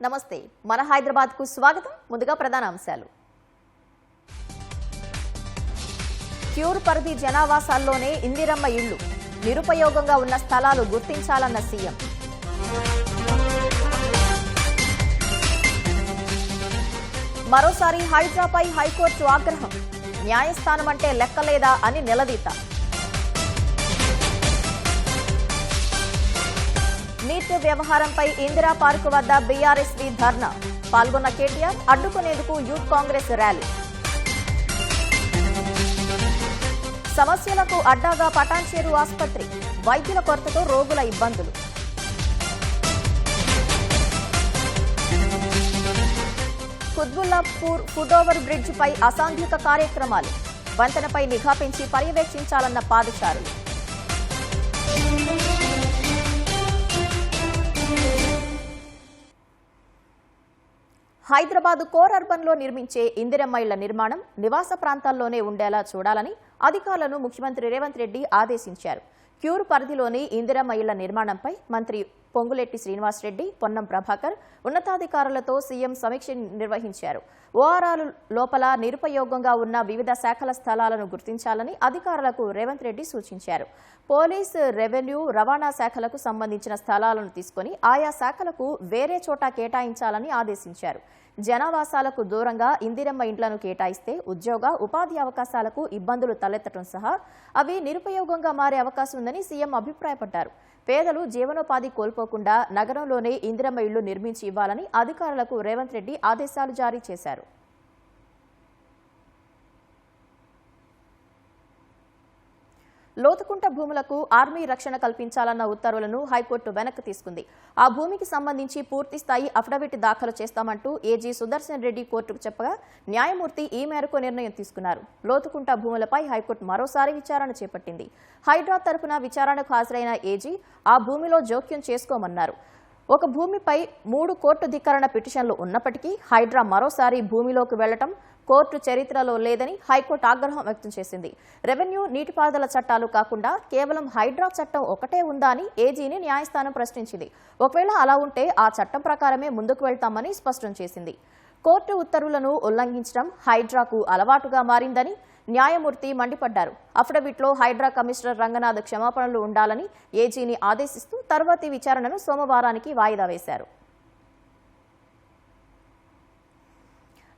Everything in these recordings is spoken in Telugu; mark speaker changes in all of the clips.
Speaker 1: నమస్తే మన హైదరాబాద్ కు స్వాగతం ముందుగా ప్రధాన అంశాలు క్యూర్ పరిధి జనావాసాల్లోనే ఇందిరమ్మ ఇళ్లు నిరుపయోగంగా ఉన్న స్థలాలు గుర్తించాలన్న సీఎం మరోసారి హైడ్రాపై హైకోర్టు ఆగ్రహం న్యాయస్థానం అంటే లెక్కలేదా అని నిలదీత నీట్ వ్యవహారంపై ఇందిరా పార్క్ వద్ద బీఆర్ఎస్వి ధర్నా పాల్గొన్న కేటీఆర్ అడ్డుకునేందుకు యూత్ కాంగ్రెస్ ర్యాలీ సమస్యలకు అడ్డాగా పటాన్చేరు ఆసుపత్రి వైద్యుల కొరతతో రోగుల ఇబ్బందులు కుత్బుల్లాపూర్ ఫుట్ఓవర్ బ్రిడ్జ్ పై అసాంఘిక కార్యక్రమాలు వంతెనపై నిఘా పెంచి పర్యవేక్షించాలన్న పాదచారులు హైదరాబాద్ కోర్ అర్బన్ లో నిర్మించే ఇందిరమ్మ ఇళ్ల నిర్మాణం నివాస ప్రాంతాల్లోనే ఉండేలా చూడాలని అధికారులను ముఖ్యమంత్రి రేవంత్ రెడ్డి ఆదేశించారు. క్యూర్ పరిధిలోని ఇందిరమ్మ ఇళ్ల నిర్మాణంపై మంత్రి పొంగులేటి శ్రీనివాసరెడ్డి, పొన్నం ప్రభాకర్ ఉన్నతాధికారులతో సీఎం సమీక్ష నిర్వహించారు. ఓఆర్ఆర్ లోపల నిరుపయోగంగా ఉన్న వివిధ శాఖల స్థలాలను గుర్తించాలని అధికారులకు రేవంత్ రెడ్డి సూచించారు. పోలీస్, రెవెన్యూ, రవాణా శాఖలకు సంబంధించిన స్థలాలను తీసుకుని ఆయా శాఖలకు వేరే చోట కేటాయించాలని ఆదేశించారు. జనావాసాలకు దూరంగా ఇందిరమ్మ ఇండ్లను కేటాయిస్తే ఉద్యోగ, ఉపాధి అవకాశాలకు ఇబ్బందులు తలెత్తడం సహా అవి నిరుపయోగంగా మారే అవకాశం ఉందని సీఎం అభిప్రాయపడ్డారు. పేదలు జీవనోపాధి కోల్పోకుండా నగరంలోనే ఇందిరమ్మ ఇళ్లు నిర్మించి ఇవ్వాలని అధికారులకు రేవంత్ రెడ్డి ఆదేశాలు జారీ చేశారు. లోతుకుంట భూములకు ఆర్మీ రక్షణ కల్పించాలన్న ఉత్తర్వులను హైకోర్టు వెనక్కి తీసుకుంది. ఆ భూమికి సంబంధించి పూర్తిస్థాయి అఫిడవిట్ దాఖలు చేస్తామంటూ ఏజీ సుదర్శన్ రెడ్డి కోర్టుకు చెప్పగా న్యాయమూర్తి ఈ మేరకు నిర్ణయం తీసుకున్నారు. లోతుకుంట భూములపై హైకోర్టు మరోసారి విచారణ చేపట్టింది. హైడ్రా తరఫున విచారణకు హాజరైన ఏజీ ఆ భూమిలో జోక్యం చేసుకోమన్నారు. ఒక భూమిపై 3 కోర్టు ధిక్కరణ పిటిషన్లు ఉన్నప్పటికీ హైడ్రా మరోసారి భూమిలోకి వెళ్లడం కోర్టు చరిత్రలో లేదని హైకోర్టు ఆగ్రహం వ్యక్తం చేసింది. రెవెన్యూ, నీటిపారుదల చట్టాలు కాకుండా కేవలం హైడ్రా చట్టం ఒకటే ఉందా అని ఏజీని న్యాయస్థానం ప్రశ్నించింది. ఒకవేళ అలా ఉంటే ఆ చట్టం ప్రకారమే ముందుకు వెళ్తామని స్పష్టం చేసింది. కోర్టు ఉత్తర్వులను ఉల్లంఘించడం హైడ్రాకు అలవాటుగా మారిందని న్యాయమూర్తి మండిపడ్డారు. అఫిడవిట్లో హైడ్రా కమిషనర్ రంగనాథ్ క్షమాపణలు ఉండాలని ఏజీని ఆదేశిస్తూ తర్వాతి విచారణను సోమవారానికి వాయిదా వేశారు.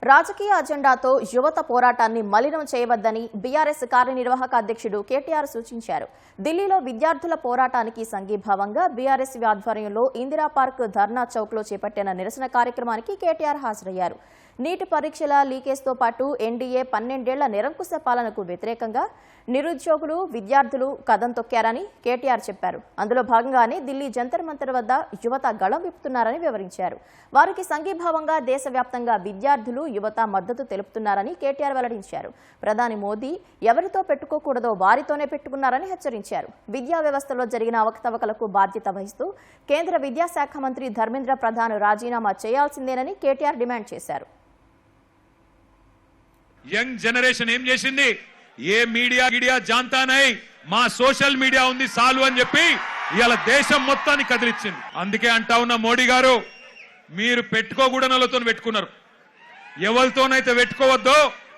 Speaker 1: రాజకీయ అజెండాతో యువత పోరాటాన్ని మలినం చేయవద్దని బీఆర్ఎస్ కార్యనిర్వాహక అధ్యక్షుడు కేటీఆర్ సూచించారు. ఢిల్లీలో విద్యార్థుల పోరాటానికి సంఘీభావంగా బీఆర్ఎస్ ఆధ్వర్యంలో ఇందిరా పార్క్ ధర్నా చౌక్లో చేపట్టిన నిరసన కార్యక్రమానికి కేటీఆర్ హాజరయ్యారు. నీటి పరీక్షల లీకేజ్తో పాటు ఎన్డీఏ 12 ఏళ్ల నిరంకుశ పాలనకు వ్యతిరేకంగా నిరుద్యోగులు, విద్యార్థులు కదం తొక్కారని కేటీఆర్ చెప్పారు. అందులో భాగంగానే ఢిల్లీ జంతర్ మంతర్ వద్ద యువత గళం విప్పుతున్నారని వివరించారు. వారికి సంఘీభావంగా దేశవ్యాప్తంగా విద్యార్థులు, యువత మద్దతు తెలుపుతున్నారని కేటీఆర్ వెల్లడించారు. ప్రధాని మోదీ ఎవరితో పెట్టుకోకూడదో వారితోనే పెట్టుకున్నారని హెచ్చరించారు. విద్యా వ్యవస్థలో జరిగిన అవకతవకలకు బాధ్యత వహిస్తూ కేంద్ర విద్యాశాఖ మంత్రి ధర్మేంద్ర ప్రధాన్ రాజీనామా చేయాల్సిందేనని కేటీఆర్ డిమాండ్ చేశారు.
Speaker 2: యంగ్ జనరేషన్ ఏం చేసింది? ఏ మీడియా జాంతా నై, మా సోషల్ మీడియా ఉంది సాలు అని చెప్పి ఇవాళ దేశం మొత్తాన్ని కదిలిచ్చింది. అందుకే అంటా ఉన్న మోడీ గారు, మీరు పెట్టుకోకూడనలతో పెట్టుకున్నారు. ఎవరితోనైతే పెట్టుకోవద్దో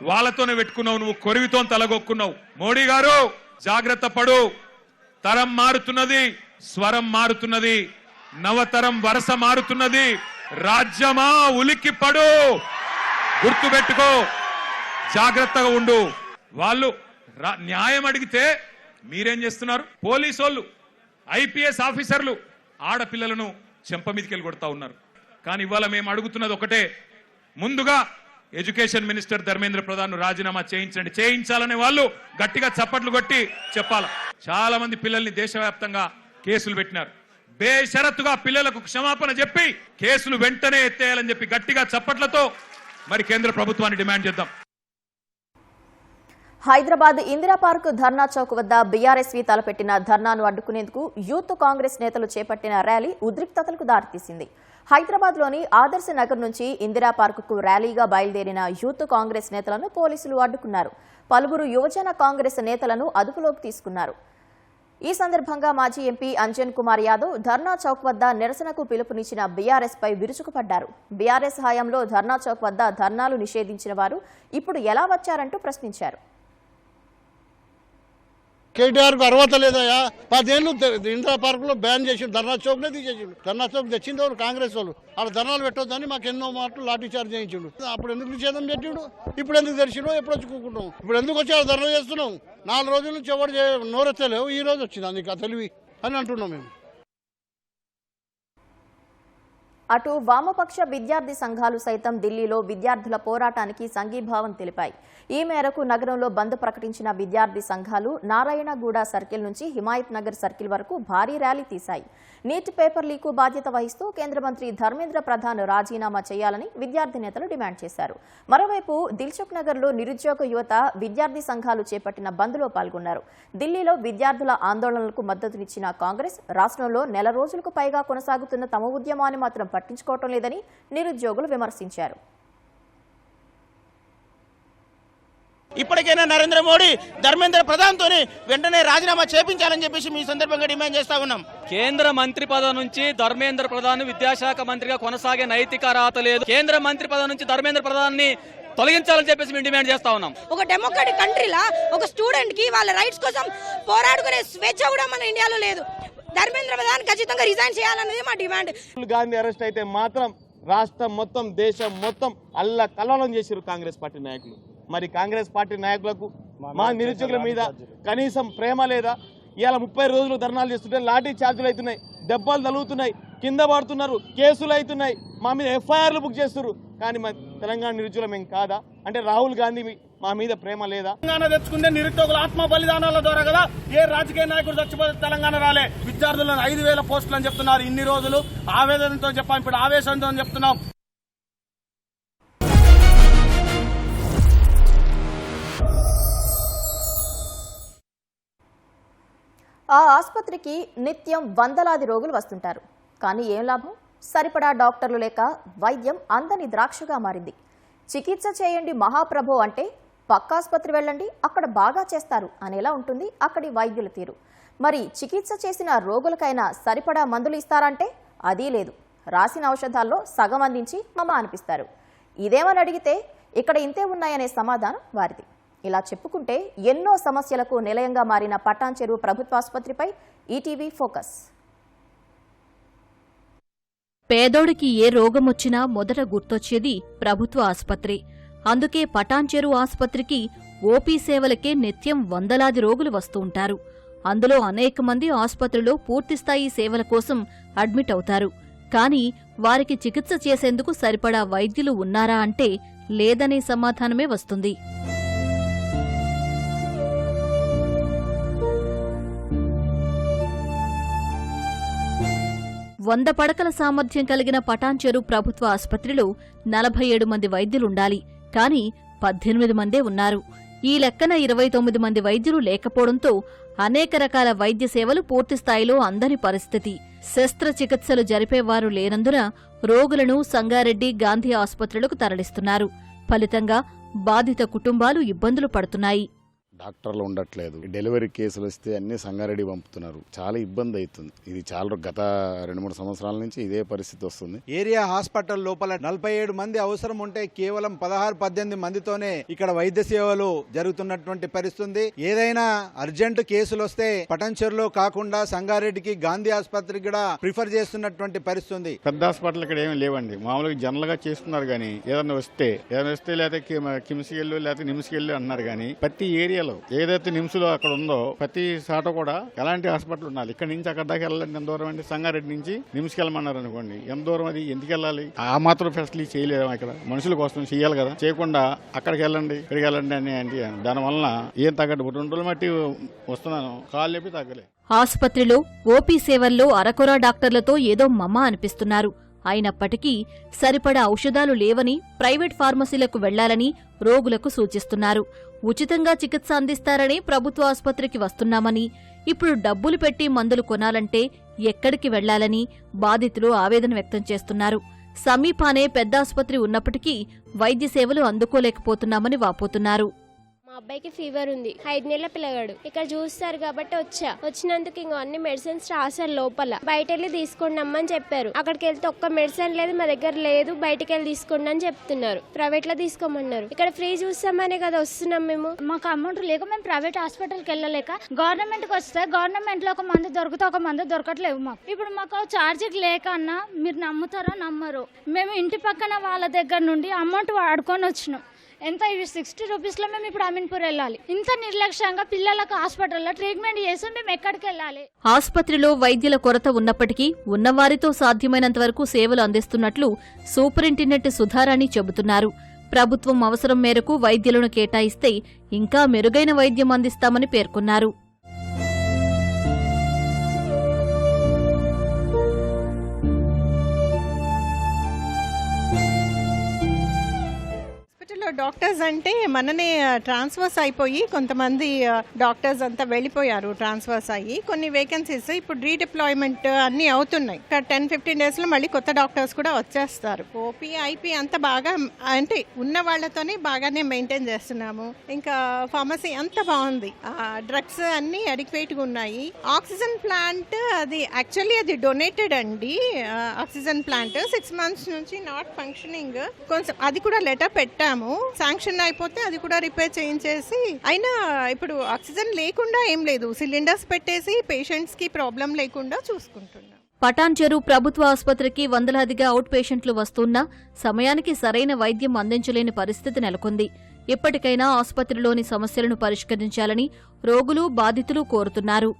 Speaker 2: వాళ్ళతోనే పెట్టుకున్నావు. నువ్వు కొరివితో తలగొక్కున్నావు. మోడీ గారు జాగ్రత్త పడు. తరం మారుతున్నది, స్వరం మారుతున్నది, నవతరం వరస మారుతున్నది. రాజ్యమా ఉలిక్కి పడు, గుర్తుపెట్టుకో, జాగ్రత్తగా ఉండు. వాళ్ళు న్యాయం అడిగితే మీరేం చేస్తున్నారు? పోలీసు వాళ్ళు, ఐపీఎస్ ఆఫీసర్లు ఆడపిల్లలను చెంప మీదకెళ్ళి కొడతా ఉన్నారు. కానీ ఇవాళ మేము అడుగుతున్నది ఒకటే, ముందుగా ఎడ్యుకేషన్ మినిస్టర్ ధర్మేంద్ర ప్రధాన్ రాజీనామా చేయించండి. చేయించాలనే వాళ్ళు గట్టిగా చప్పట్లు కొట్టి చెప్పాలి. చాలా మంది పిల్లల్ని దేశవ్యాప్తంగా కేసులు పెట్టినారు. బేషరతుగా పిల్లలకు క్షమాపణ చెప్పి కేసులు వెంటనే ఎత్తేయాలని చెప్పి గట్టిగా చప్పట్లతో మరి కేంద్ర ప్రభుత్వాన్ని డిమాండ్ చేద్దాం.
Speaker 1: హైదరాబాద్ ఇందిరా పార్క్ ధర్నా చౌక్ వద్ద బీఆర్ఎస్వి తలపెట్టిన ధర్నాను అడ్డుకునేందుకు యూత్ కాంగ్రెస్ నేతలు చేపట్టిన ర్యాలీ ఉద్రిక్తతలకు దారితీసింది. హైదరాబాద్లోని ఆదర్శ నగర్ నుంచి ఇందిరా పార్కుకు ర్యాలీగా బయలుదేరిన యూత్ కాంగ్రెస్ నేతలను పోలీసులు అడ్డుకున్నారు. పలువురు యువజన కాంగ్రెస్ నేతలను అదుపులోకి తీసుకున్నారు. ఈ సందర్భంగా మాజీ ఎంపీ అంజన్ కుమార్ యాదవ్ ధర్నా చౌక్ వద్ద నిరసనకు పిలుపునిచ్చిన బీఆర్ఎస్ పై విరుచుకుపడ్డారు. బీఆర్ఎస్ హయాంలో ధర్నా చౌక్ వద్ద ధర్నాలు నిషేధించిన వారు ఇప్పుడు ఎలా వచ్చారంటూ ప్రశ్నించారు.
Speaker 3: కేటీఆర్ కు అర్హత లేదయా, 10 ఏళ్ళు ఇందిరా పార్క్ లో బ్యాన్ చేసి ధర్నా చౌక్ నే తీసేసిండు. ధర్నా చౌక్ తెచ్చింది వాళ్ళు కాంగ్రెస్ వాళ్ళు. వాళ్ళ ధర్నాలు పెట్టొద్దని మాకు ఎన్నో మాటలు లాఠీ చార్జ్ చేయించిండు. అప్పుడు ఎందుకు నిషేధం పెట్టిండు, ఇప్పుడు ఎందుకు తెరిచిండో ఎప్పుడు వచ్చి కూకుంటాం. ఇప్పుడు ఎందుకు వచ్చి వాళ్ళు ధర్నా చేస్తున్నాం. 4 రోజుల నుంచి ఎవరు నోరెత్తలేవు, ఈ రోజు వచ్చింది అందుకు ఆ తెలివి అని అంటున్నాం మేము.
Speaker 1: అటు వామపక్ష విద్యార్థి సంఘాలు సైతం ఢిల్లీలో విద్యార్థుల పోరాటానికి సంఘీభావం తెలిపాయి. ఈ మేరకు నగరంలో బంద్ ప్రకటించిన విద్యార్థి సంఘాలు నారాయణగూడ సర్కిల్ నుంచి హిమాయత్ నగర్ సర్కిల్ వరకు భారీ ర్యాలీ తీశాయి. నీట్ పేపర్ లీకు బాధ్యత వహిస్తూ కేంద్ర మంత్రి ధర్మేంద్ర ప్రధాన్ రాజీనామా చేయాలని విద్యార్థి నేతలు డిమాండ్ చేశారు. మరోవైపు దిల్సుఖ్ నగర్లో నిరుద్యోగ యువత విద్యార్థి సంఘాలు చేపట్టిన బంద్లో పాల్గొన్నారు. ఢిల్లీలో విద్యార్థుల ఆందోళనలకు మద్దతునిచ్చిన కాంగ్రెస్ రాష్ట్రంలో నెల రోజులకు పైగా కొనసాగుతున్న తమ ఉద్యమాన్ని మాత్రం పట్టించుకోవటం లేదని నిరుద్యోగులు విమర్శించారు.
Speaker 4: ఇప్పటికైనా నరేంద్ర మోడీ ధర్మేంద్ర ప్రధాన్ తోని వెంటనే రాజీనామా చేపించాలని చెప్పేసి మీ సందర్భంగా డిమాండ్ చేస్తా ఉన్నాం.
Speaker 5: కేంద్ర మంత్రి పదవి నుంచి ధర్మేంద్ర ప్రధాన్ విద్యాశాఖ మంత్రిగా కొనసాగే నైతిక అర్హత లేదు. కేంద్ర మంత్రి పదవి నుంచి ధర్మేంద్ర ప్రధాన్ ని తొలగించాలని చెప్పేసి మేము డిమాండ్ చేస్తా ఉన్నాం.
Speaker 6: ఒక డెమోక్రటిక్ కంట్రీలా ఒక స్టూడెంట్ కి వాళ్ళ రైట్స్ కోసం పోరాడుకునే స్వేచ్ఛ కూడా మన ఇండియాలో లేదు. ధర్మేంద్ర ప్రధాన్ ఖచ్చితంగా రిజైన్ చేయాలన్నది మా డిమాండ్.
Speaker 7: గాంధీ అరెస్ట్ అయితే మాత్రం రాష్ట్రం మొత్తం దేశం మొత్తం కల్లోలం చేశారు కాంగ్రెస్ పార్టీ నాయకులు. మరి కాంగ్రెస్ పార్టీ నాయకులకు మా నిరుద్యోగుల మీద కనీసం ప్రేమ లేదా? ఇవాళ 30 రోజులు ధర్నాలు చేస్తుంటే లాఠీ ఛార్జీలు అవుతున్నాయి, దెబ్బలు తగులుతున్నాయి, కింద పడుతున్నారు, కేసులు అవుతున్నాయి, మా మీద FIRలు బుక్ చేస్తున్నారు. కానీ మా తెలంగాణ నిరుద్యోగులం ఏం కాదా? అంటే రాహుల్ గాంధీ మా మీద ప్రేమ లేదా?
Speaker 4: తెలంగాణ తెచ్చుకుంటే నిరుద్యోగుల ఆత్మ బలిదానాల ద్వారా కదా ఏ రాజకీయ నాయకుడు చచ్చిపోతే తెలంగాణ రాలే. విద్యార్థులను 5,000 పోస్టులు అని చెప్తున్నారు. ఇన్ని రోజులు ఆవేదనతో చెప్పాం, ఇప్పుడు ఆవేశంతో చెప్తున్నాం.
Speaker 1: ఆ ఆసుపత్రికి నిత్యం వందలాది రోగులు వస్తుంటారు. కానీ ఏం లాభం? సరిపడా డాక్టర్లు లేక వైద్యం అందని ద్రాక్షగా మారింది. చికిత్స చేయండి మహాప్రభో అంటే పక్క ఆసుపత్రి వెళ్ళండి, అక్కడ బాగా చేస్తారు అనేలా ఉంటుంది అక్కడి వైద్యుల తీరు. మరి చికిత్స చేసిన రోగులకైనా సరిపడా మందులు ఇస్తారంటే అదీ లేదు. రాసిన ఔషధాల్లో సగం అందించి మమ అనిపిస్తారు. ఇదేమని అడిగితే ఇక్కడ ఇంతే ఉన్నాయనే సమాధానం వారిది. ఇలా చెప్పుకుంటే ఎన్నో సమస్యలకు నిలయంగా మారిన పటాన్చెరు ప్రభుత్వాసుపత్రిపై ఈటీవీ ఫోకస్.
Speaker 8: పేదోడికి ఏ రోగమొచ్చినా మొదట గుర్తొచ్చేది ప్రభుత్వ ఆసుపత్రి. అందుకే పటాన్చెరు ఆసుపత్రికి ఓపీ సేవలకే నిత్యం వందలాది రోగులు వస్తూ ఉంటారు. అందులో అనేక మంది ఆసుపత్రిలో పూర్తిస్థాయి సేవల కోసం అడ్మిట్ అవుతారు. కానీ వారికి చికిత్స చేసేందుకు సరిపడా వైద్యులు ఉన్నారా అంటే లేదనే సమాధానమే వస్తుంది. 100 పడకల సామర్థ్యం కలిగిన పటాన్చెరు ప్రభుత్వ ఆసుపత్రిలో 47 మంది వైద్యులుండాలి. కానీ 18 మందే ఉన్నారు. ఈ లెక్కన 29 మంది వైద్యులు లేకపోవడంతో అనేక రకాల వైద్య సేవలు పూర్తిస్థాయిలో అందని పరిస్థితి. శస్త్రచికిత్సలు జరిపేవారు లేనందున రోగులను సంగారెడ్డి, గాంధీ ఆసుపత్రులకు తరలిస్తున్నారు. ఫలితంగా బాధిత కుటుంబాలు ఇబ్బందులు పడుతున్నాయి.
Speaker 9: డాక్టర్లు ఉండట్లేదు. డెలివరీ కేసులు వస్తే అన్ని సంగారెడ్డి పంపుతున్నారు. చాలా ఇబ్బంది అవుతుంది. ఇది చాలా గత 2-3 సంవత్సరాల నుంచి ఇదే పరిస్థితి వస్తుంది.
Speaker 10: ఏరియా హాస్పిటల్ లోపల 47 మంది అవసరం ఉంటే కేవలం 16-18 మందితోనే ఇక్కడ వైద్య సేవలు జరుగుతున్నటువంటి పరిస్థితి. ఏదైనా అర్జెంట్ కేసులు వస్తే పటాన్చెరులో కాకుండా సంగారెడ్డికి, గాంధీ ఆసుపత్రికి కూడా ప్రిఫర్ చేస్తున్నటువంటి పరిస్థితి.
Speaker 9: పెద్ద హాస్పిటల్ ఇక్కడ ఏమీ లేవండి. మామూలుగా జనరల్ గా చేస్తున్నారు కానీ ఏదైనా వస్తే లేదా కిమ్స్కి వెళ్ళు లేకపోతే నిమ్స్కి వెళ్ళు అన్నారు. కానీ ప్రతి ఏరియాలో ఏదైతే నిమ్స్ లో అక్కడ ఉందో ప్రతి సాట కూడా ఎలాంటి హాస్పిటల్ ఉండాలి. ఇక్కడ నుంచి అక్కడ దాకా వెళ్ళాలంటే ఎంత దూరం అండి? సంగారెడ్డి నుంచి నిమ్స్కి వెళ్ళమన్నారు అనుకోండి, ఎంత దూరం? అది ఎందుకు వెళ్ళాలి? ఆ మాత్రం ఫెసిలిటీ చేయలేదు. ఇక్కడ మనుషుల కోసం చేయాలి కదా. చేయకుండా అక్కడికి వెళ్ళండి, ఇక్కడికి వెళ్ళండి అని అంటే దానివల్ల ఏం తగ్గట్టు 2 రోజులు మట్టి వస్తున్నాను, కాళ్ళు లేపి తగ్గలే.
Speaker 8: ఆసుపత్రిలో ఓపీ సేవల్లో అరకొర డాక్టర్లతో ఏదో మమ అనిపిస్తున్నారు. అయినప్పటికీ సరిపడా ఔషధాలు లేవని ప్రైవేట్ ఫార్మసీలకు వెళ్లాలని రోగులకు సూచిస్తున్నారు. ఉచితంగా చికిత్స అందిస్తారని ప్రభుత్వ ఆసుపత్రికి వస్తున్నామని, ఇప్పుడు డబ్బులు పెట్టి మందులు కొనాలంటే ఎక్కడికి వెళ్లాలని బాధితులు ఆవేదన వ్యక్తం చేస్తున్నారు. సమీపానే పెద్ద ఆసుపత్రి ఉన్నప్పటికీ వైద్య సేవలు అందుకోలేకపోతున్నామని వాపోతున్నారు.
Speaker 11: మా అబ్బాయికి ఫీవర్ ఉంది, 5 నెలల పిల్లగాడు. ఇక్కడ చూస్తారు కాబట్టి వచ్చినందుకు ఇంకో అన్ని మెడిసిన్స్ రాశారు. లోపల బయట వెళ్ళి తీసుకోండి అమ్మని చెప్పారు. అక్కడికి వెళ్తే ఒక్క మెడిసిన్ లేదు, మా దగ్గర లేదు, బయటకు వెళ్ళి తీసుకోండి అని చెప్తున్నారు. ప్రైవేట్ లో తీసుకోమన్నారు. ఇక్కడ ఫ్రీ చూస్తామనే కదా వస్తున్నాం మేము.
Speaker 12: మాకు అమౌంట్ లేక మేము ప్రైవేట్ హాస్పిటల్కి వెళ్ళలేక గవర్నమెంట్ కి వస్తే గవర్నమెంట్ లో ఒక మందు దొరికితే ఒక మందు దొరకట్లేవు మాకు. ఇప్పుడు మాకు ఛార్జీకి లేక అన్నా మీరు నమ్ముతారో నమ్మరు, మేము ఇంటి పక్కన వాళ్ళ దగ్గర నుండి అమౌంట్ వాడుకొని వచ్చినాం. ఎంత 60 రూపీస్లో మేము ఇప్పుడు అమీన్పూర్ వెళ్ళాలి. ఇంత నిర్లక్ష్యంగా పిల్లలకు హాస్పిటల్లో ట్రీట్మెంట్ చేసి మేము ఎక్కడికి వెళ్ళాలి?
Speaker 8: ఆసుపత్రిలో వైద్యుల కొరత ఉన్నప్పటికీ ఉన్నవారితో సాధ్యమైనంత వరకు సేవలు అందిస్తున్నట్లు సూపరింటెండెంట్ సుధారాణి చెబుతున్నారు. ప్రభుత్వం అవసరం మేరకు వైద్యులను కేటాయిస్తే ఇంకా మెరుగైన వైద్యం అందిస్తామని పేర్కొన్నారు.
Speaker 13: డాక్టర్స్ అంటే మననే ట్రాన్స్ఫర్స్ అయిపోయి కొంతమంది డాక్టర్స్ అంతా వెళ్ళిపోయారు. ట్రాన్స్ఫర్స్ అయ్యి కొన్ని వేకెన్సీస్ ఇప్పుడు రీడిప్లాయ్మెంట్ అన్ని అవుతున్నాయి. 10-15 days లో మళ్ళీ కొత్త డాక్టర్స్ కూడా వచ్చేస్తారు. ఓపీ ఐపీ అంత బాగా అంటే ఉన్న వాళ్ళతోనే బాగానే మెయింటైన్ చేస్తున్నాము. ఇంకా ఫార్మసీ అంత బాగుంది. డ్రగ్స్ అన్ని అడిక్వేట్గా ఉన్నాయి. ఆక్సిజన్ ప్లాంట్ అది యాక్చువల్లీ అది డొనేటెడ్ అండి. ఆక్సిజన్ ప్లాంట్ 6 months నుంచి నాట్ ఫంక్షనింగ్. కొంచెం అది కూడా లెటర్ పెట్టాము. శాంక్షన్ అయిపోతే అది కూడా రిపేర్ చేయించేసి అయినా ఇప్పుడు ఆక్సిజన్ లేకుండా ఏం లేదు, సిలిండర్స్ పెట్టేసి పేషెంట్స్ కి ప్రాబ్లం లేకుండా చూసుకుంటున్నాం.
Speaker 8: పటాన్చెరు ప్రభుత్వ ఆసుపత్రికి వందలాదిగా అవుట్ పేషెంట్లు వస్తున్నా సమయానికి సరైన వైద్యం అందించలేని పరిస్థితి నెలకొంది. ఇప్పటికైనా ఆసుపత్రిలోని సమస్యలను పరిష్కరించాలని రోగులు, బాధితులు కోరుతున్నారు.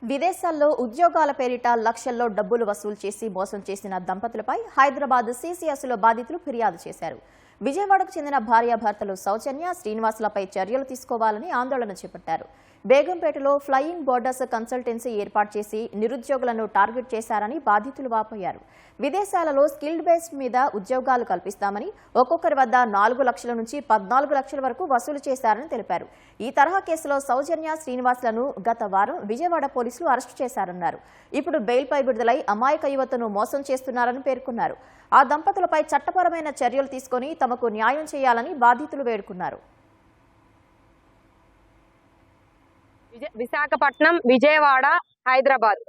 Speaker 1: విదేశాల్లో ఉద్యోగాల పేరిట లక్షల్లో డబ్బులు వసూలు చేసి మోసం చేసిన దంపతులపై హైదరాబాద్ సిసిఎస్లో బాధితులు ఫిర్యాదు చేశారు. విజయవాడకు చెందిన భార్యాభర్తలు సౌజన్య, శ్రీనివాసులపై చర్యలు తీసుకోవాలని ఆందోళన చేపట్టారు. బేగంపేటలో ఫ్లయింగ్ బోర్డర్స్ కన్సల్టెన్సీ ఏర్పాటు చేసి నిరుద్యోగులను టార్గెట్ చేశారని బాధితులు వాపోయారు. విదేశాలలో స్కిల్డ్ బేస్డ్ మీద ఉద్యోగాలు కల్పిస్తామని ఒక్కొక్కరి వద్ద 4 లక్షల నుంచి 14 లక్షల వరకు వసూలు చేశారని తెలిపారు. ఈ తరహా కేసులో సౌజన్య, శ్రీనివాసులను గత వారం విజయవాడ పోలీసులు అరెస్టు చేశారన్నారు. ఇప్పుడు బెయిల్పై విడుదలై అమాయక యువతను మోసం చేస్తున్నారని పేర్కొన్నారు. ఆ దంపతులపై చట్టపరమైన చర్యలు తీసుకుని తమకు న్యాయం చేయాలని బాధితులు వేడుకున్నారు.
Speaker 14: విశాఖపట్నం, విజయవాడ, హైదరాబాద్.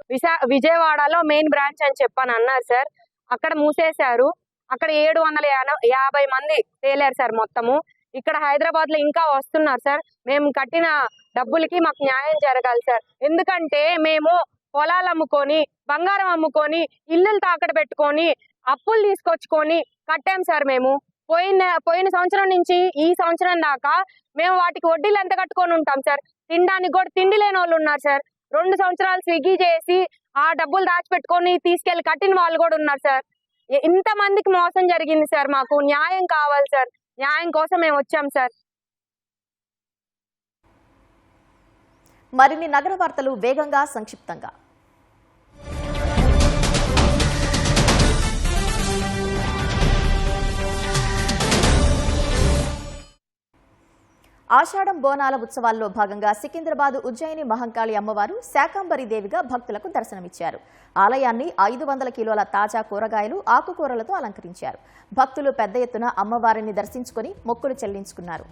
Speaker 14: విజయవాడలో మెయిన్ బ్రాంచ్ అని చెప్పాను అన్నారు సార్. అక్కడ మూసేశారు. అక్కడ 750 మంది తేలారు సార్ మొత్తము. ఇక్కడ హైదరాబాద్ లో ఇంకా వస్తున్నారు సార్. మేము కట్టిన డబ్బులకి మాకు న్యాయం జరగాలి సార్. ఎందుకంటే మేము పొలాలు అమ్ముకొని, బంగారం అమ్ముకొని, ఇల్లులు తాకట్టు పెట్టుకొని, అప్పులు తీసుకొచ్చుకొని కట్టాం సార్. మేము పోయిన సంవత్సరం నుంచి ఈ సంవత్సరం దాకా మేము వాటికి వడ్డీలు ఎంత కట్టుకొని ఉంటాం సార్. తినడానికి కూడా తిండి లేని వాళ్ళు ఉన్నారు సార్. 2 సంవత్సరాలు స్విగ్గీ చేసి ఆ డబ్బులు దాచిపెట్టుకొని తీసుకెళ్లి కట్టిన వాళ్ళు కూడా ఉన్నారు సార్. ఇంతమందికి మోసం జరిగింది సార్. మాకు న్యాయం కావాలి సార్. న్యాయం కోసం మేము వచ్చాం సార్.
Speaker 1: మరిన్ని నగర వార్తలు వేగంగా సంక్షిప్తంగా. ఆషాఢం బోనాల ఉత్సవాల్లో భాగంగా సికింద్రాబాద్ ఉజ్జయిని మహంకాళి అమ్మవారు శాకంబరి దేవిగా భక్తులకు దర్శనమిచ్చారు. ఆలయాన్ని 500 కిలోల తాజా కూరగాయలు, ఆకుకూరలతో అలంకరించారు. భక్తులు పెద్ద ఎత్తున అమ్మవారిని దర్శించుకుని మొక్కులు చెల్లించుకున్నారు.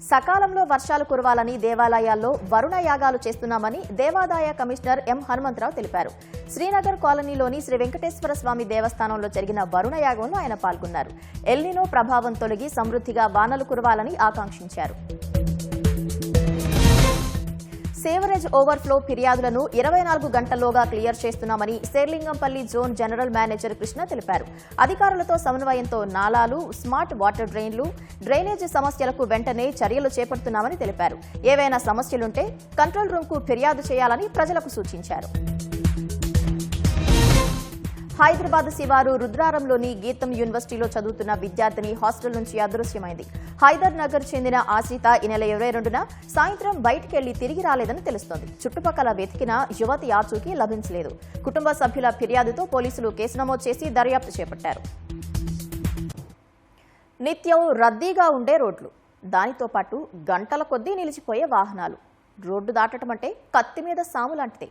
Speaker 1: సకాలంలో వర్షాలు కురవాలని దేవాలయాల్లో వరుణ యాగాలు చేస్తున్నామని దేవాదాయ కమిషనర్ ఎం హనుమంతరావు తెలిపారు. శ్రీనగర్ కాలనీలోని శ్రీ వెంకటేశ్వర స్వామి దేవస్థానంలో జరిగిన వరుణ యాగంలో ఆయన పాల్గొన్నారు. ఎల్నినో ప్రభావం తొలగి సమృద్ధిగా వానలు కురవాలని ఆకాంక్షించారు. సేవరేజ్ ఓవర్ఫ్లో ఫిర్యాదులను 24 గంటల్లోగా క్లియర్ చేస్తున్నామని Serilingampally zone general manager Krishna తెలిపారు. అధికారులతో సమన్వయంతో నాలాలు, స్మార్ట్ వాటర్ డ్రైన్లు, డ్రైనేజ్ సమస్యలకు వెంటనే చర్యలు చేపడుతున్నామని తెలిపారు. ఏవైనా సమస్యలుంటే కంట్రోల్ రూమ్కు ఫిర్యాదు చేయాలని ప్రజలకు సూచించారు. హైదరాబాద్ శివారు రుద్రారంలోని గీతం యూనివర్సిటీలో చదువుతున్న విద్యార్థిని హాస్టల్ నుంచి అదృశ్యమైంది. హైదర్ నగర్ చెందిన ఆశ్రిత ఈ నెల 22న సాయంత్రం బయటికెళ్లి తిరిగి రాలేదని తెలుస్తోంది. చుట్టుపక్కల వెతికిన యువతి ఆచూకీ లభించలేదు. కుటుంబ సభ్యుల ఫిర్యాదుతో పోలీసులు కేసు నమోదు చేసి దర్యాప్తు చేపట్టారు. నిత్యం రద్దీగా ఉండే రోడ్లు, దానితో పాటు గంటల కొద్దీ నిలిచిపోయే వాహనాలు. రోడ్డు దాటడం అంటే కత్తి మీద సాము లాంటిదే.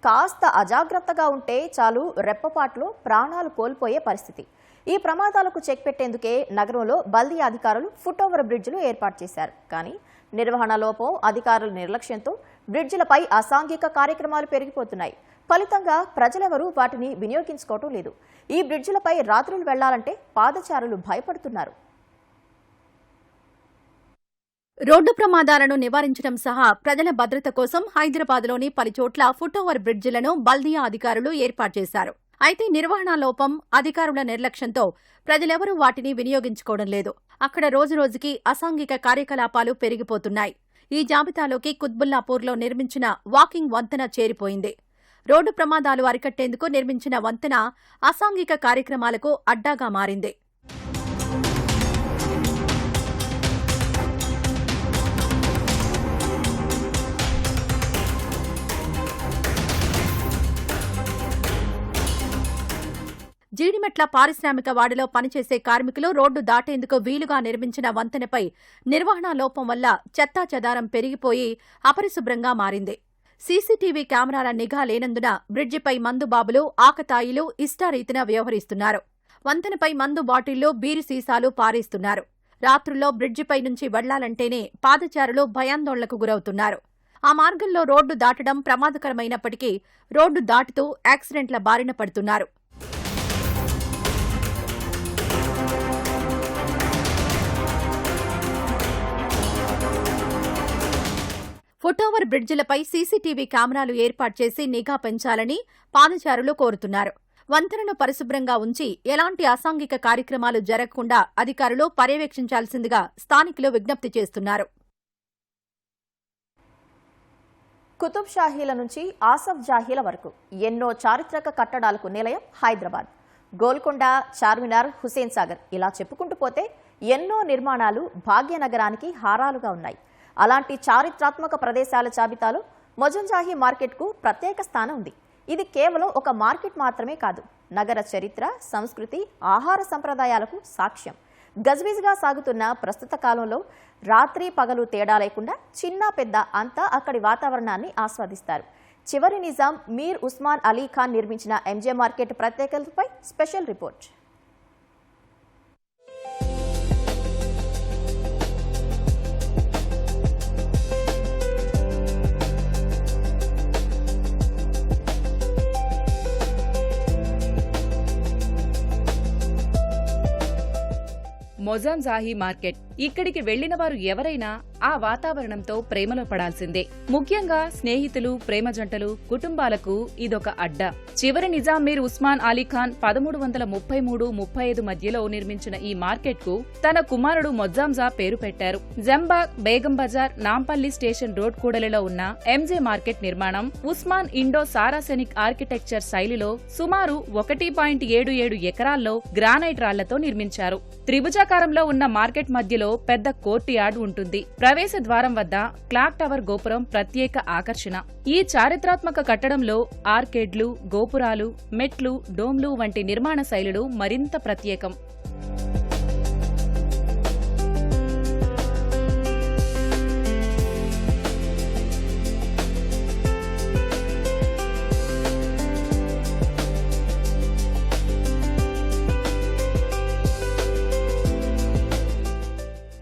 Speaker 1: కాస్త అజాగ్రత్తగా ఉంటే చాలు రెప్పపాట్లో ప్రాణాలు కోల్పోయే పరిస్థితి. ఈ ప్రమాదాలకు చెక్ పెట్టేందుకే నగరంలో బల్దియా అధికారులు ఫుట్ ఓవర్ బ్రిడ్జిలు ఏర్పాటు చేశారు. కానీ నిర్వహణ లోపం, అధికారుల నిర్లక్ష్యంతో బ్రిడ్జిలపై అసాంఘిక కార్యక్రమాలు పెరిగిపోతున్నాయి. ఫలితంగా ప్రజలెవరూ వాటిని వినియోగించుకోవటం లేదు. ఈ బ్రిడ్జిలపై రాత్రులు వెళ్లాలంటే పాదచారులు భయపడుతున్నారు.
Speaker 8: రోడ్డు ప్రమాదాలను నివారించడం సహా ప్రజల భద్రత కోసం హైదరాబాద్లోని పలుచోట్ల ఫుట్ ఓవర్ బ్రిడ్జిలను బల్దియా అధికారులు ఏర్పాటు చేశారు. అయితే నిర్వహణ లోపం, అధికారుల నిర్లక్ష్యంతో ప్రజలెవరూ వాటిని వినియోగించుకోవడం లేదు. అక్కడ రోజురోజుకి అసాంఘిక కార్యకలాపాలు పెరిగిపోతున్నాయి. ఈ జాబితాలోకి కుత్బుల్లాపూర్లో నిర్మించిన వాకింగ్ వంతెన చేరిపోయింది. రోడ్డు ప్రమాదాలు అరికట్టేందుకు నిర్మించిన వంతెన అసాంఘిక కార్యక్రమాలకు అడ్డాగా మారింది. జీడిమెట్ల పారిశ్రామిక వాడలో పనిచేసే కార్మికులు రోడ్డు దాటేందుకు వీలుగా నిర్మించిన వంతెనపై నిర్వహణ లోపం వల్ల చెత్తాచెదారం పెరిగిపోయి అపరిశుభ్రంగా మారింది. సీసీటీవీ కెమెరాల నిఘా లేనందున బ్రిడ్జిపై మందుబాబులు, ఆకతాయిలు ఇష్టారీతిన వ్యవహరిస్తున్నారు. వంతెనపై మందు బాటిళ్లు, బీరు సీసాలు పారేస్తున్నారు. రాత్రుల్లో బ్రిడ్జిపై నుంచి వెళ్లాలంటేనే పాదచారులు భయాందోళనకు గురవుతున్నారు. ఆ మార్గంలో రోడ్డు దాటడం ప్రమాదకరమైనప్పటికీ రోడ్డు దాటుతూ యాక్సిడెంట్ల బారిన పడుతున్నారు. ఫుట్ ఓవర్ బ్రిడ్జిలపై సీసీటీవీ కెమెరాలు ఏర్పాటు చేసి నిఘా పెంచాలని పాదచారులు కోరుతున్నారు. వంతెనను పరిశుభ్రంగా ఉంచి ఎలాంటి అసాంఘిక కార్యక్రమాలు జరగకుండా అధికారులు పర్యవేక్షించాల్సిందిగా స్థానికులు విజ్ఞప్తి చేస్తున్నారు.
Speaker 1: కుతుబ్ షాహీల నుంచి ఆసఫ్ జాహీల వరకు ఎన్నో చారిత్రక కట్టడాలకు నిలయం హైదరాబాద్. గోల్కొండ, చార్మినార్, హుసేన్ సాగర్ ఇలా చెప్పుకుంటూ పోతే ఎన్నో నిర్మాణాలు భాగ్యనగరానికి హారాలుగా ఉన్నాయి. అలాంటి చారిత్రాత్మక ప్రదేశాల జాబితాలో మొజంజాహీ మార్కెట్కు ప్రత్యేక స్థానం ఉంది. ఇది కేవలం ఒక మార్కెట్ మాత్రమే కాదు, నగర చరిత్ర, సంస్కృతి, ఆహార సంప్రదాయాలకు సాక్ష్యం. గజ్బిజ్గా సాగుతున్న ప్రస్తుత కాలంలో రాత్రి పగలు తేడా లేకుండా చిన్న పెద్ద అంతా అక్కడి వాతావరణాన్ని ఆస్వాదిస్తారు. చివరి నిజాం మీర్ ఉస్మాన్ అలీ ఖాన్ నిర్మించిన ఎంజే మార్కెట్ ప్రత్యేకతపై స్పెషల్ రిపోర్ట్.
Speaker 15: మొజాంజాహీ మార్కెట్. ఇక్కడికి వెళ్లిన వారు ఎవరైనా ఆ వాతావరణంతో ప్రేమలో పడాల్సిందే. ముఖ్యంగా స్నేహితులు, ప్రేమ జంటలు, కుటుంబాలకు ఇదొక అడ్డా. చివరి నిజాం మీర్ ఉస్మాన్ అలీ ఖాన్ 1333-35 మధ్యలో నిర్మించిన ఈ మార్కెట్ కు తన కుమారుడు మొజాంజా పేరు పెట్టారు. జంబాగ్, బేగం బజార్, నాంపల్లి స్టేషన్ రోడ్ కూడలిలో ఉన్న ఎంజే మార్కెట్ నిర్మాణం ఉస్మాన్ ఇండో సారాసెనిక్ ఆర్కిటెక్చర్ శైలిలో సుమారు 1.77 ఎకరాల్లో గ్రానైట్ రాళ్లతో నిర్మించారు. త్రిభుజాకారంలో ఉన్న మార్కెట్ మధ్యలో పెద్ద కోర్ట్ యార్డ్ ఉంటుంది. ప్రవేశ ద్వారం వద్ద క్లాక్ టవర్ గోపురం ప్రత్యేక ఆకర్షణ. ఈ చారిత్రాత్మక కట్టడంలో ఆర్కేడ్లు, గోపురాలు, మెట్లు, డోమ్లు వంటి నిర్మాణ శైలులు మరింత ప్రత్యేకం.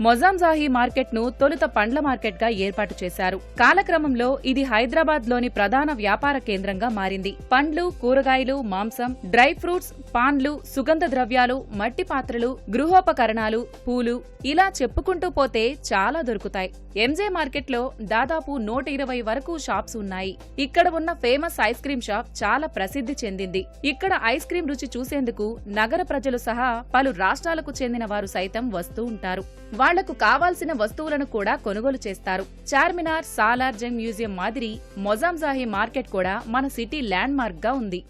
Speaker 15: మొజాంజాహీ మార్కెట్ ను తొలుత పండ్ల మార్కెట్ గా ఏర్పాటు చేశారు. కాలక్రమంలో ఇది హైదరాబాద్ లోని ప్రధాన వ్యాపార కేంద్రంగా మారింది. పండ్లు, కూరగాయలు, మాంసం, డ్రై ఫ్రూట్స్, పాన్లు, సుగంధ ద్రవ్యాలు, మట్టి పాత్రలు, గృహోపకరణాలు, పూలు ఇలా చెప్పుకుంటూ పోతే చాలా దొరుకుతాయి. ఎంజే మార్కెట్ లో దాదాపు 120 వరకు షాప్స్ ఉన్నాయి. ఇక్కడ ఉన్న ఫేమస్ ఐస్ క్రీం షాప్ చాలా ప్రసిద్ధి చెందింది. ఇక్కడ ఐస్ క్రీం రుచి చూసేందుకు నగర ప్రజలు సహా పలు రాష్ట్రాలకు చెందిన వారు సైతం వస్తూ ఉంటారు. వాళ్లకు కావాల్సిన వస్తువులను కూడా కొనుగోలు చేస్తారు. చార్మినార్, సాలార్ జంగ్ మ్యూజియం మాదిరి మొజాంజాహీ మార్కెట్ కూడా మన సిటీ ల్యాండ్ మార్క్ గా ఉంది.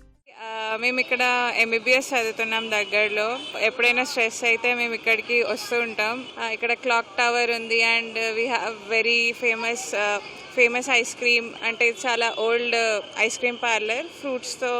Speaker 16: మేము ఇక్కడ MBBS చదువుతున్నాం దగ్గరలో. ఎప్పుడైనా స్ట్రెస్ అయితే మేము ఇక్కడికి వస్తూ ఉంటాం. ఇక్కడ క్లాక్ టవర్ ఉంది and we have very famous ice cream. అంటే చాలా ఓల్డ్ ఐస్ క్రీమ్ పార్లర్. ఫ్రూట్స్తో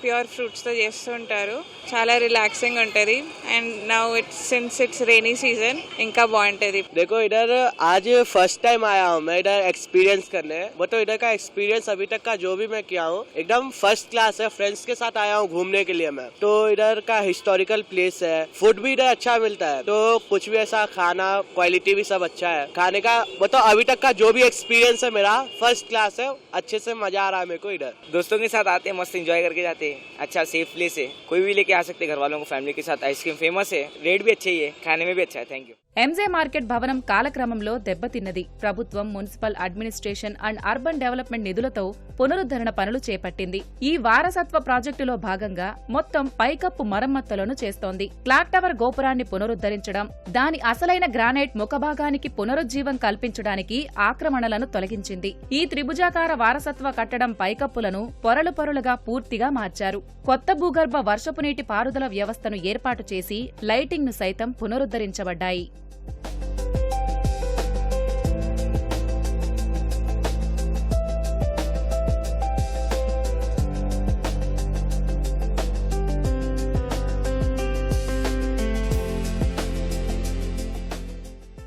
Speaker 16: ప్యూర్ ఫ్రూట్స్ తో చేస్తుంటారు. చాలా రిలాక్సింగ్ ఉంటది. And now since it's rainy season ఇంకా బాగుంటది.
Speaker 17: देखो इधर आज फर्स्ट टाइम आया हूँ मैं इधर एक्सपीरियंस करने, वो तो इधर का एक्सपीरियंस अभी तक का जो भी मैं किया हूँ एकदम फर्स्ट क्लास है. फ्रेंड्स के साथ आया हूँ घूमने के लिए मैं, तो इधर का हिस्टोरिकल प्लेस है, फूड भी इधर अच्छा मिलता है, तो कुछ भी ऐसा खाना क्वालिटी भी सब अच्छा है खाने का. वो तो अभी तक का जो भी एक्सपीरियंस है मेरा फर्स्ट क्लास है. अच्छे से मजा आ रहा है मेरे को इधर.
Speaker 18: दोस्तों के साथ आते हैं, मस्त एंजॉय करके जाते हैं. अच्छा सेफ प्लेस है, कोई भी लेके आ सकते हैं घर वालों को. फैमिली के साथ आइसक्रीम फेमस है, रेट भी अच्छे ही है, खाने में भी अच्छा है. Thank you.
Speaker 15: ఎంజే మార్కెట్ భవనం కాలక్రమంలో దెబ్బతిన్నది. ప్రభుత్వం municipal administration and urban development నిధులతో పునరుద్ధరణ పనులు చేపట్టింది. ఈ వారసత్వ ప్రాజెక్టులో భాగంగా మొత్తం పైకప్పు మరమ్మతులను చేస్తోంది. క్లాక్ టవర్ గోపురాన్ని పునరుద్ధరించడం, దాని అసలైన గ్రానైట్ ముఖభాగానికి పునరుజ్జీవం కల్పించడానికి ఆక్రమణలను తొలగించింది. ఈ త్రిభుజాకార వారసత్వ కట్టడం పైకప్పులను పొరలు పొరలుగా పూర్తిగా మార్చారు. కొత్త భూగర్భ వర్షపు నీటి పారుదల వ్యవస్థను ఏర్పాటు చేసి లైటింగ్ ను సైతం పునరుద్ధరించబడ్డాయి.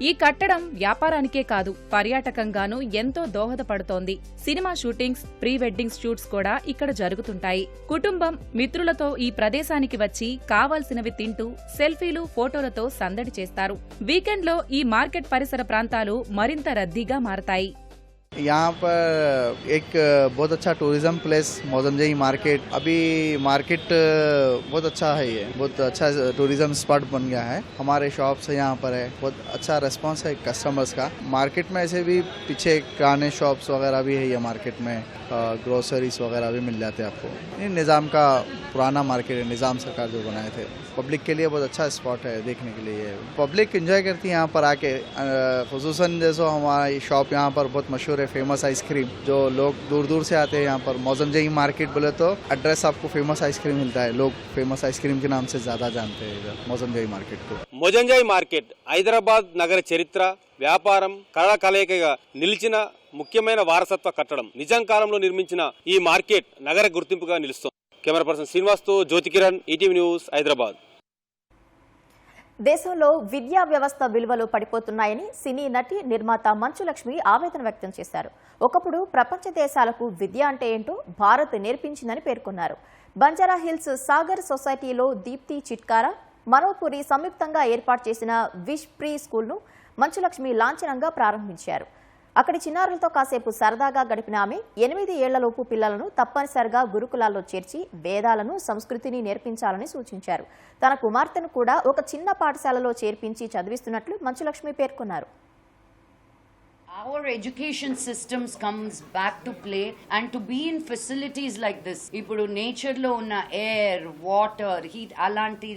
Speaker 15: ఈ కట్టడం వ్యాపారానికే కాదు పర్యాటకంగానూ ఎంతో దోహదపడుతోంది. Cinema shootings, pre wedding shoots కూడా ఇక్కడ జరుగుతుంటాయి. కుటుంబం, మిత్రులతో ఈ ప్రదేశానికి వచ్చి కావాల్సినవి తింటూ సెల్ఫీలు, ఫోటోలతో సందడి చేస్తారు. వీకెండ్లో ఈ మార్కెట్ పరిసర ప్రాంతాలు మరింత రద్దీగా మారతాయి.
Speaker 19: यहाँ पर एक बहुत अच्छा टूरिज्म प्लेस मौजमजई मार्केट, अभी मार्केट बहुत अच्छा है, ये बहुत अच्छा टूरिज्म स्पॉट बन गया है. हमारे शॉप्स यहाँ पर है, बहुत अच्छा रिस्पांस है कस्टमर्स का. मार्केट में ऐसे भी पीछे किराने शॉप्स वगैरह भी है, ये मार्केट में ग्रोसरीज वगैरह भी मिल जाते हैं आपको. ये निज़ाम का पुराना मार्केट है, निज़ाम सरकार जो बनाए थे. पब्लिक के लिए बहुत अच्छा स्पॉट है देखने के लिए. पब्लिक एंजॉय करती है यहाँ पर आके, खुसूसन जैसे हमारी शॉप यहाँ पर बहुत मशहूर है, फेमस आइसक्रीम. जो लोग दूर दूर से आते हैं यहाँ पर, मौजमजई मार्केट बोले तो एड्रेस आपको फेमस आइसक्रीम मिलता है. लोग फेमस आइसक्रीम के नाम से ज्यादा जानते हैं इधर मौजमजई मार्केट को.
Speaker 20: మోజంజాయి మార్కెట్ హైదరాబాద్ నగర చరిత్ర, వ్యాపారం, కళల కలయికగా నిలిచిన ముఖ్యమైన వారసత్వ కట్టడం. నిజాం కాలంలో నిర్మించిన ఈ మార్కెట్ నగర గుర్తింపుగా నిలుస్తుంది. కెమెరా పర్సన్ శ్రీనివాస్తో జ్యోతి కిరణ్, ఈటీవీ న్యూస్, హైదరాబాద్.
Speaker 1: దేశంలో విద్యా వ్యవస్థ విలువలు పడిపోతున్నాయని సినీ నటి, నిర్మాత మంచు లక్ష్మి ఆవేదన వ్యక్తం చేశారు. ఒకప్పుడు ప్రపంచ దేశాలకు విద్య అంటే ఏంటో భారత్ నేర్పించిందని పేర్కొన్నారు. బంజారా హిల్స్ సాగర్ సొసైటీలో దీప్తి చిట్కారా, మనోపురి సంయుక్తంగా ఏర్పాటు చేసిన విష్ ప్రీ స్కూల్ను మంచు లక్ష్మి లాంఛనంగా ప్రారంభించారు. అక్కడి చిన్నారులతో కాసేపు సరదాగా గడిపిన ఆమె 8 ఏళ్లలోపు పిల్లలను తప్పనిసరిగా గురుకులాల్లో చేర్చి వేదాలను, సంస్కృతిని నేర్పించాలని సూచించారు. తన కుమార్తెను కూడా ఒక చిన్న పాఠశాలలో చేర్పించి చదివిస్తున్నట్లు మంచులక్ష్మి పేర్కొన్నారు.
Speaker 21: Our education systems comes back to play and to be in facilities like this. Ipudu nature lo unna air, water, heat alanti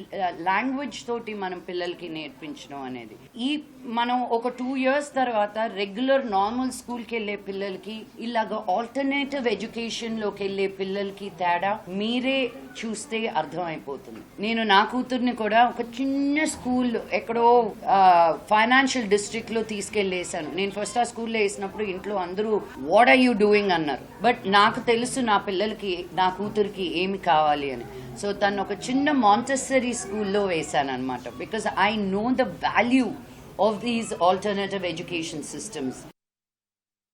Speaker 21: language toti manam pillalki nerpinchano anedi. Ee manam oka 2 years tarvata regular normal school ki elle pillalki illaga alternative education lo ki elle pillalki teda mere చూస్తే అర్థమైపోతుంది. నేను నా కూతుర్ని కూడా ఒక చిన్న స్కూల్ ఎక్కడో ఫైనాన్షియల్ డిస్ట్రిక్ట్ లో తీసుకెళ్లేసాను. నేను ఫస్ట్ ఆ స్కూల్లో వేసినప్పుడు ఇంట్లో అందరూ వాట్ ఆర్ యూ డూయింగ్ అన్నారు. బట్ నాకు తెలుసు నా పిల్లలకి, నా కూతురికి ఏమి కావాలి అని. సో తను ఒక చిన్న మాంటెసరీ స్కూల్లో వేసాను అనమాట. Because I know the value of these alternative education systems.